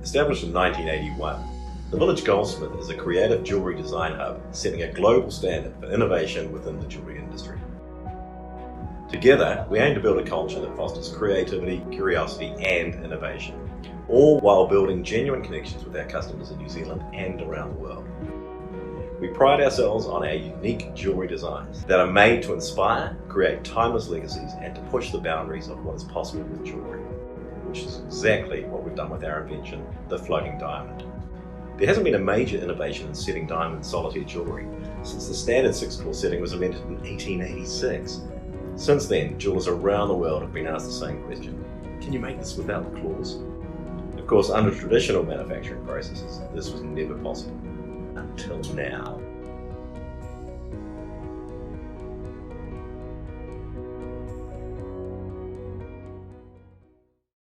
Established in 1981, the Village Goldsmith is a creative jewellery design hub setting a global standard for innovation within the jewellery industry. Together, we aim to build a culture that fosters creativity, curiosity and innovation, all while building genuine connections with our customers in New Zealand and around the world. We pride ourselves on our unique jewellery designs that are made to inspire, create timeless legacies and to push the boundaries of what is possible with jewellery, which is exactly what we've done with our invention, the Floeting Diamond. There hasn't been a major innovation in setting diamond solitaire jewellery since the standard 6-claw setting was invented in 1886. Since then, jewellers around the world have been asked the same question: can you make this without the claws? Of course, under traditional manufacturing processes, this was never possible, until now.